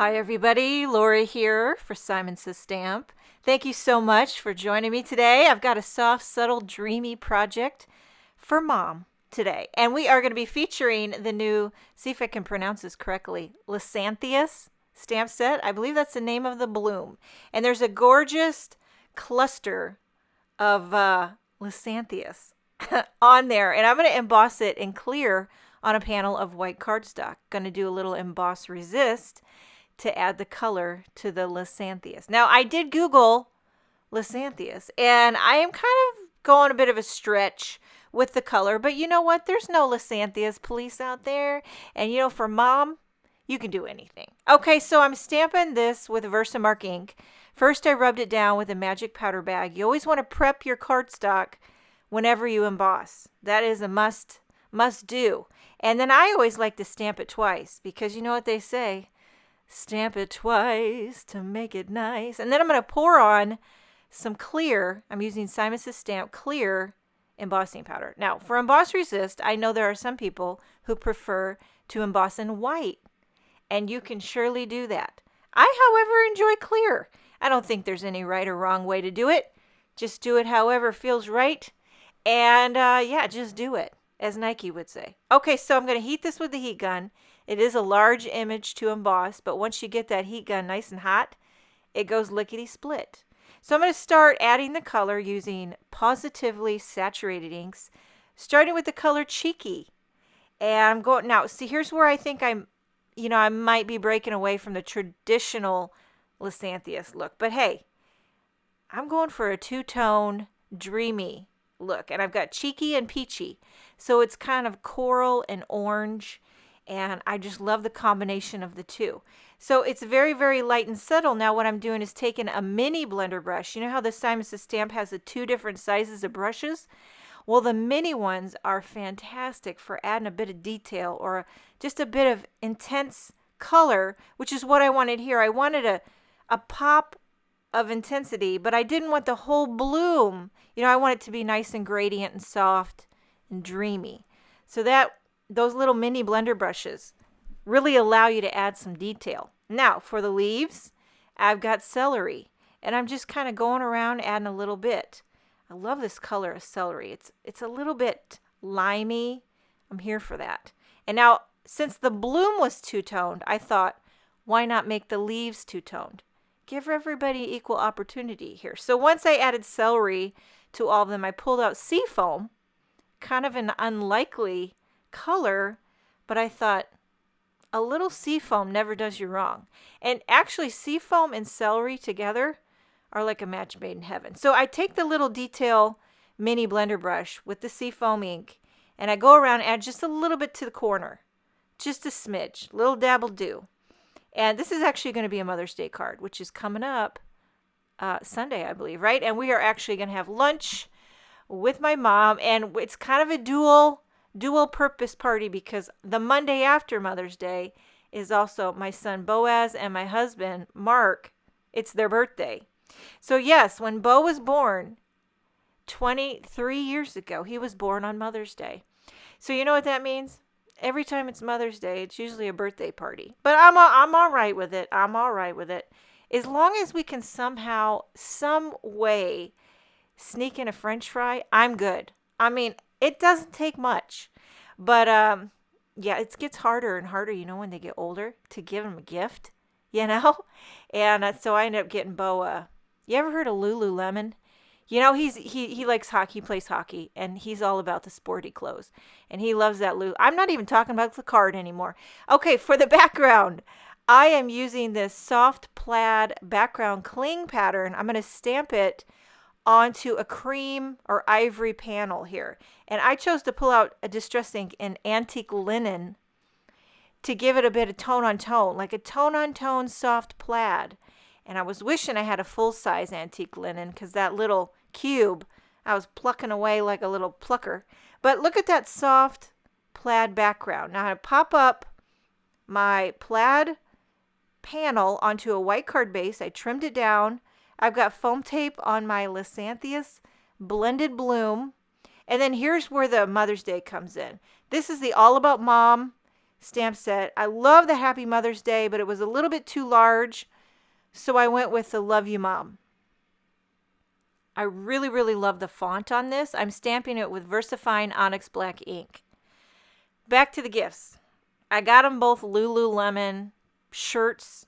Hi everybody, Laura here for Simon Says Stamp. Thank you so much for joining me today. I've got a soft, subtle, dreamy project for mom today. And we are going to be featuring the new, see if I can pronounce this correctly, Lisianthus stamp set. I believe that's the name of the bloom. And there's a gorgeous cluster of Lisianthus on there. And I'm going to emboss it in clear on a panel of white cardstock. Going to do a little emboss resist to add the color to the Lisianthus. Now, I did Google Lisianthus, and I am kind of going a bit of a stretch with the color, but you know what? There's no Lisianthus police out there, and you know, for mom, you can do anything. Okay, so I'm stamping this with Versamark ink. First, I rubbed it down with a magic powder bag. You always want to prep your cardstock whenever you emboss. That is a must do. And then I always like to stamp it twice, because you know what they say, stamp it twice to make it nice. And then I'm going to pour on some clear, I'm using Simon Says Stamp clear embossing powder. Now, for emboss resist, I know there are some people who prefer to emboss in white, and you can surely do that. I, however, enjoy clear. I don't think there's any right or wrong way to do it. Just do it however feels right. And yeah, just do it, as Nike would say. Okay, so I'm going to heat this with the heat gun. It is a large image to emboss, but once you get that heat gun nice and hot, it goes lickety-split. So I'm going to start adding the color using Pawsitively saturated inks, starting with the color Cheeky. And I'm going, now, see, here's where I think I might be breaking away from the traditional Lisianthus look. But hey, I'm going for a two-tone, dreamy look. And I've got Cheeky and Peachy. So it's kind of coral and orange. And I just love the combination of the two. So it's very, very light and subtle. Now what I'm doing is taking a mini blender brush. You know how the Simon Says Stamp has the two different sizes of brushes? Well, the mini ones are fantastic for adding a bit of detail or just a bit of intense color, which is what I wanted here. I wanted a pop of intensity, but I didn't want the whole bloom. You know, I want it to be nice and gradient and soft and dreamy. So those little mini blender brushes really allow you to add some detail. Now, for the leaves, I've got celery, and I'm just kind of going around adding a little bit. I love this color of celery. It's a little bit limey. I'm here for that. And now, since the bloom was two-toned, I thought, why not make the leaves two-toned? Give everybody equal opportunity here. So once I added celery to all of them, I pulled out seafoam, kind of an unlikely color, but I thought a little seafoam never does you wrong. And actually, seafoam and celery together are like a match made in heaven. So I take the little detail mini blender brush with the seafoam ink, and I go around and add just a little bit to the corner, just a smidge, little dab will do. And this is actually going to be a Mother's Day card, which is coming up Sunday, I believe, right? And we are actually going to have lunch with my mom, and it's kind of a dual purpose party because the Monday after Mother's Day is also my son Boaz and my husband Mark. It's their birthday. So yes, when Bo was born 23 years ago, he was born on Mother's Day. So you know what that means? Every time it's Mother's Day, it's usually a birthday party. But I'm all right with it. I'm all right with it. As long as we can somehow, some way sneak in a French fry, I'm good. I mean, it doesn't take much. But yeah, it gets harder and harder, you know, when they get older to give them a gift, you know? And so I ended up getting Bo you ever heard of Lululemon? You know, he likes hockey, he plays hockey, and he's all about the sporty clothes. And he loves that I'm not even talking about the card anymore. Okay, for the background, I am using this soft plaid background cling pattern. I'm going to stamp it onto a cream or ivory panel here. And I chose to pull out a distress ink in antique linen to give it a bit of tone on tone, like a tone on tone soft plaid. And I was wishing I had a full-size antique linen because that little cube, I was plucking away like a little plucker. But look at that soft plaid background. Now I pop up my plaid panel onto a white card base. I trimmed it down. I've got foam tape on my Lisanthus blended bloom. And then here's where the Mother's Day comes in. This is the All About Mom stamp set. I love the Happy Mother's Day, but it was a little bit too large, so I went with the Love You Mom. I really, really love the font on this. I'm stamping it with VersaFine Onyx Black ink. Back to the gifts. I got them both Lululemon shirts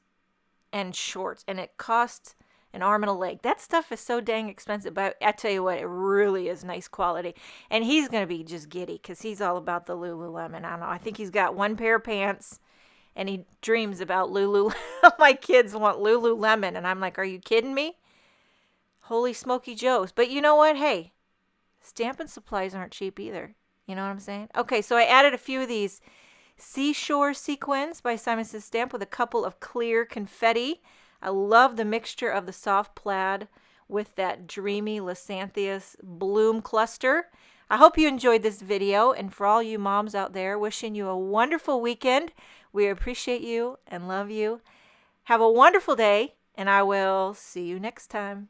and shorts, and it cost an arm and a leg. That stuff is so dang expensive, but I tell you what, it really is nice quality. And he's going to be just giddy because he's all about the Lululemon. I don't know. I think he's got one pair of pants, and he dreams about Lululemon. My kids want Lululemon, and I'm like, are you kidding me? Holy smoky joes. But you know what? Hey, stamping supplies aren't cheap either. You know what I'm saying? Okay, so I added a few of these Seashore sequins by Simon Says Stamp with a couple of clear confetti. I love the mixture of the soft plaid with that dreamy Lisanthus bloom cluster. I hope you enjoyed this video, and for all you moms out there, wishing you a wonderful weekend. We appreciate you and love you. Have a wonderful day, and I will see you next time.